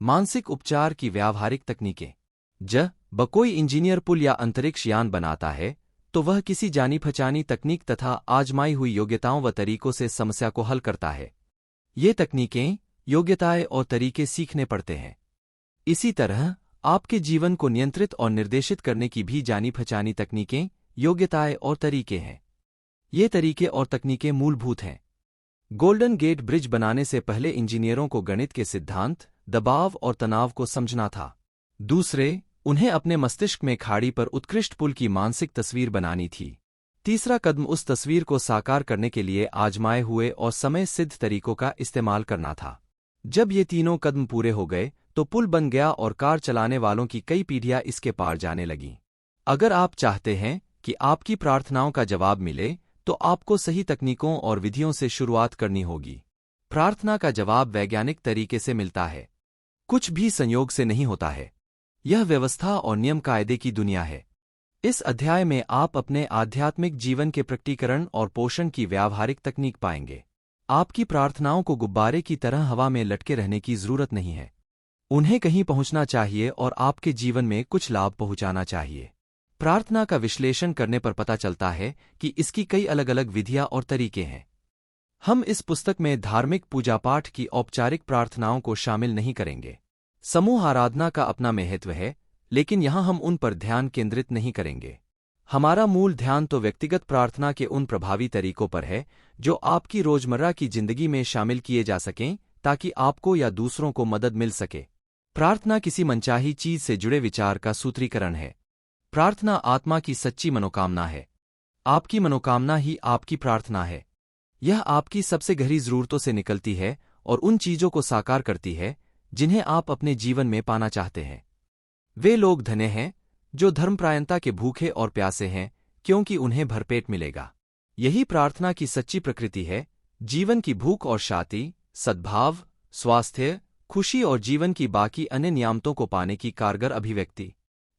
मानसिक उपचार की व्यावहारिक तकनीकें। जब कोई इंजीनियर पुल या अंतरिक्ष यान बनाता है तो वह किसी जानी पहचानी तकनीक तथा आजमाई हुई योग्यताओं व तरीकों से समस्या को हल करता है। ये तकनीकें, योग्यताएं और तरीके सीखने पड़ते हैं। इसी तरह आपके जीवन को नियंत्रित और निर्देशित करने की भी जानी पहचानी तकनीकें, योग्यताएं और तरीके हैं। ये तरीके और तकनीकें मूलभूत हैं। गोल्डन गेट ब्रिज बनाने से पहले इंजीनियरों को गणित के सिद्धांत, दबाव और तनाव को समझना था। दूसरे, उन्हें अपने मस्तिष्क में खाड़ी पर उत्कृष्ट पुल की मानसिक तस्वीर बनानी थी। तीसरा कदम उस तस्वीर को साकार करने के लिए आजमाए हुए और समय सिद्ध तरीकों का इस्तेमाल करना था। जब ये तीनों कदम पूरे हो गए तो पुल बन गया और कार चलाने वालों की कई पीढ़ियां इसके पार जाने लगीं। अगर आप चाहते हैं कि आपकी प्रार्थनाओं का जवाब मिले तो आपको सही तकनीकों और विधियों से शुरुआत करनी होगी। प्रार्थना का जवाब वैज्ञानिक तरीके से मिलता है, कुछ भी संयोग से नहीं होता है। यह व्यवस्था और नियम कायदे की दुनिया है। इस अध्याय में आप अपने आध्यात्मिक जीवन के प्रकटीकरण और पोषण की व्यावहारिक तकनीक पाएंगे। आपकी प्रार्थनाओं को गुब्बारे की तरह हवा में लटके रहने की जरूरत नहीं है। उन्हें कहीं पहुंचना चाहिए और आपके जीवन में कुछ लाभ पहुंचाना चाहिए। प्रार्थना का विश्लेषण करने पर पता चलता है कि इसकी कई अलग अलग विधियां और तरीके हैं। हम इस पुस्तक में धार्मिक पूजा पाठ की औपचारिक प्रार्थनाओं को शामिल नहीं करेंगे। समूह आराधना का अपना महत्व है, लेकिन यहां हम उन पर ध्यान केंद्रित नहीं करेंगे। हमारा मूल ध्यान तो व्यक्तिगत प्रार्थना के उन प्रभावी तरीकों पर है जो आपकी रोजमर्रा की जिंदगी में शामिल किए जा सकें ताकि आपको या दूसरों को मदद मिल सके। प्रार्थना किसी मनचाही चीज से जुड़े विचार का सूत्रीकरण है। प्रार्थना आत्मा की सच्ची मनोकामना है। आपकी मनोकामना ही आपकी प्रार्थना है। यह आपकी सबसे गहरी जरूरतों से निकलती है और उन चीजों को साकार करती है जिन्हें आप अपने जीवन में पाना चाहते हैं। वे लोग धन्य हैं जो धर्मपरायणता के भूखे और प्यासे हैं, क्योंकि उन्हें भरपेट मिलेगा। यही प्रार्थना की सच्ची प्रकृति है। जीवन की भूख और शांति, सद्भाव, स्वास्थ्य, खुशी और जीवन की बाकी अन्य नियामतों को पाने की कारगर अभिव्यक्ति।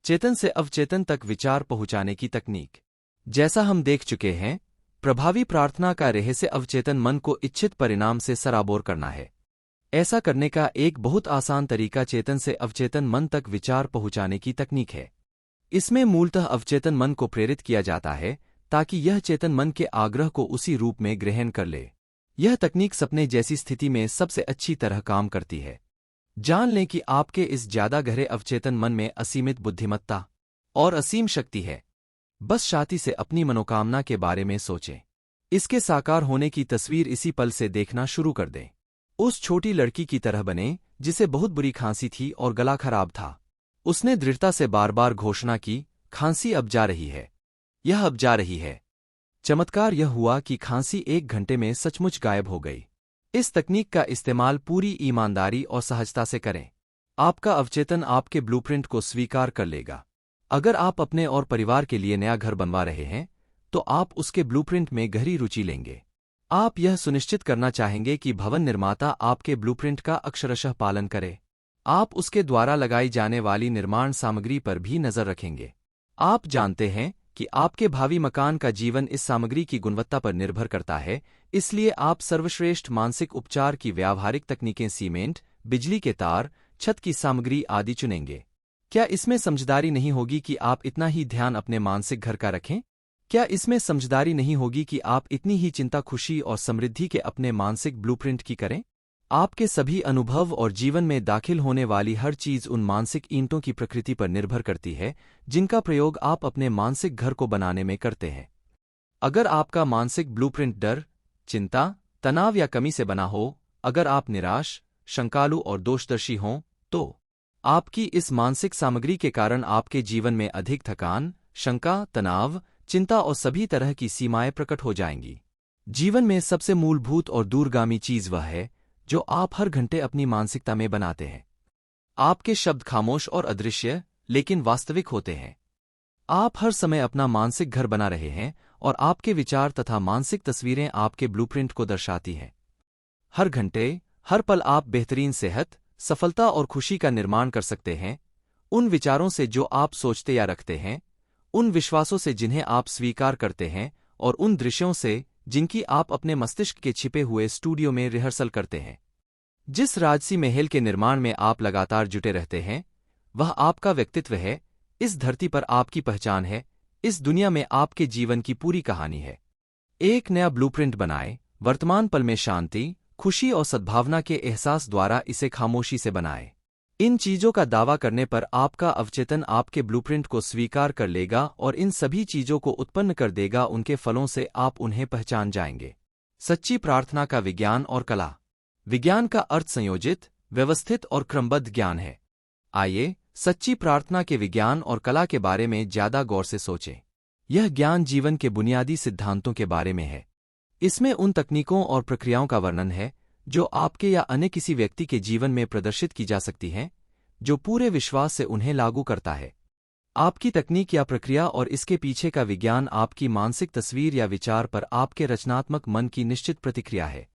चेतन से अवचेतन तक विचार पहुंचाने की तकनीक। जैसा हम देख चुके हैं, प्रभावी प्रार्थना का रहस्य अवचेतन मन को इच्छित परिणाम से सराबोर करना है। ऐसा करने का एक बहुत आसान तरीका चेतन से अवचेतन मन तक विचार पहुंचाने की तकनीक है। इसमें मूलतः अवचेतन मन को प्रेरित किया जाता है ताकि यह चेतन मन के आग्रह को उसी रूप में ग्रहण कर ले। यह तकनीक सपने जैसी स्थिति में सबसे अच्छी तरह काम करती है। जान लें कि आपके इस ज्यादा गहरे अवचेतन मन में असीमित बुद्धिमत्ता और असीम शक्ति है। बस शांति से अपनी मनोकामना के बारे में सोचें। इसके साकार होने की तस्वीर इसी पल से देखना शुरू कर दें। उस छोटी लड़की की तरह बने जिसे बहुत बुरी खांसी थी और गला खराब था। उसने दृढ़ता से बार बार घोषणा की, खांसी अब जा रही है, यह अब जा रही है। चमत्कार यह हुआ कि खांसी 1 घंटे में सचमुच गायब हो गई। इस तकनीक का इस्तेमाल पूरी ईमानदारी और सहजता से करें। आपका अवचेतन आपके ब्लूप्रिंट को स्वीकार कर लेगा। अगर आप अपने और परिवार के लिए नया घर बनवा रहे हैं तो आप उसके ब्लूप्रिंट में गहरी रुचि लेंगे। आप यह सुनिश्चित करना चाहेंगे कि भवन निर्माता आपके ब्लूप्रिंट का अक्षरशः पालन करे। आप उसके द्वारा लगाई जाने वाली निर्माण सामग्री पर भी नजर रखेंगे। आप जानते हैं कि आपके भावी मकान का जीवन इस सामग्री की गुणवत्ता पर निर्भर करता है, इसलिए आप सर्वश्रेष्ठ मानसिक उपचार की व्यावहारिक तकनीकें सीमेंट, बिजली के तार, छत की सामग्री आदि चुनेंगे। क्या इसमें समझदारी नहीं होगी कि आप इतना ही ध्यान अपने मानसिक घर का रखें? क्या इसमें समझदारी नहीं होगी कि आप इतनी ही चिंता, खुशी और समृद्धि के अपने मानसिक ब्लूप्रिंट की करें? आपके सभी अनुभव और जीवन में दाखिल होने वाली हर चीज उन मानसिक ईंटों की प्रकृति पर निर्भर करती है जिनका प्रयोग आप अपने मानसिक घर को बनाने में करते हैं। अगर आपका मानसिक ब्लूप्रिंट डर, चिंता, तनाव या कमी से बना हो, अगर आप निराश, शंकालु और दोषदर्शी हों, तो आपकी इस मानसिक सामग्री के कारण आपके जीवन में अधिक थकान, शंका, तनाव, चिंता और सभी तरह की सीमाएं प्रकट हो जाएंगी। जीवन में सबसे मूलभूत और दूरगामी चीज वह है जो आप हर घंटे अपनी मानसिकता में बनाते हैं। आपके शब्द खामोश और अदृश्य लेकिन वास्तविक होते हैं। आप हर समय अपना मानसिक घर बना रहे हैं और आपके विचार तथा मानसिक तस्वीरें आपके ब्लूप्रिंट को दर्शाती हैं। हर घंटे, हर पल आप बेहतरीन सेहत, सफलता और खुशी का निर्माण कर सकते हैं उन विचारों से जो आप सोचते या रखते हैं, उन विश्वासों से जिन्हें आप स्वीकार करते हैं और उन दृश्यों से जिनकी आप अपने मस्तिष्क के छिपे हुए स्टूडियो में रिहर्सल करते हैं। जिस राजसी महल के निर्माण में आप लगातार जुटे रहते हैं, वह आपका व्यक्तित्व है, इस धरती पर आपकी पहचान है, इस दुनिया में आपके जीवन की पूरी कहानी है। एक नया ब्लूप्रिंट बनाएं, वर्तमान पल में शांति, खुशी और सद्भावना के एहसास द्वारा इसे खामोशी से बनाएं। इन चीजों का दावा करने पर आपका अवचेतन आपके ब्लूप्रिंट को स्वीकार कर लेगा और इन सभी चीजों को उत्पन्न कर देगा। उनके फलों से आप उन्हें पहचान जाएंगे। सच्ची प्रार्थना का विज्ञान और कला। विज्ञान का अर्थ संयोजित, व्यवस्थित और क्रमबद्ध ज्ञान है। आइए सच्ची प्रार्थना के विज्ञान और कला के बारे में ज्यादा गौर से सोचें। यह ज्ञान जीवन के बुनियादी सिद्धांतों के बारे में है। इसमें उन तकनीकों और प्रक्रियाओं का वर्णन है जो आपके या अन्य किसी व्यक्ति के जीवन में प्रदर्शित की जा सकती हैं, जो पूरे विश्वास से उन्हें लागू करता है। आपकी तकनीक या प्रक्रिया और इसके पीछे का विज्ञान आपकी मानसिक तस्वीर या विचार पर आपके रचनात्मक मन की निश्चित प्रतिक्रिया है।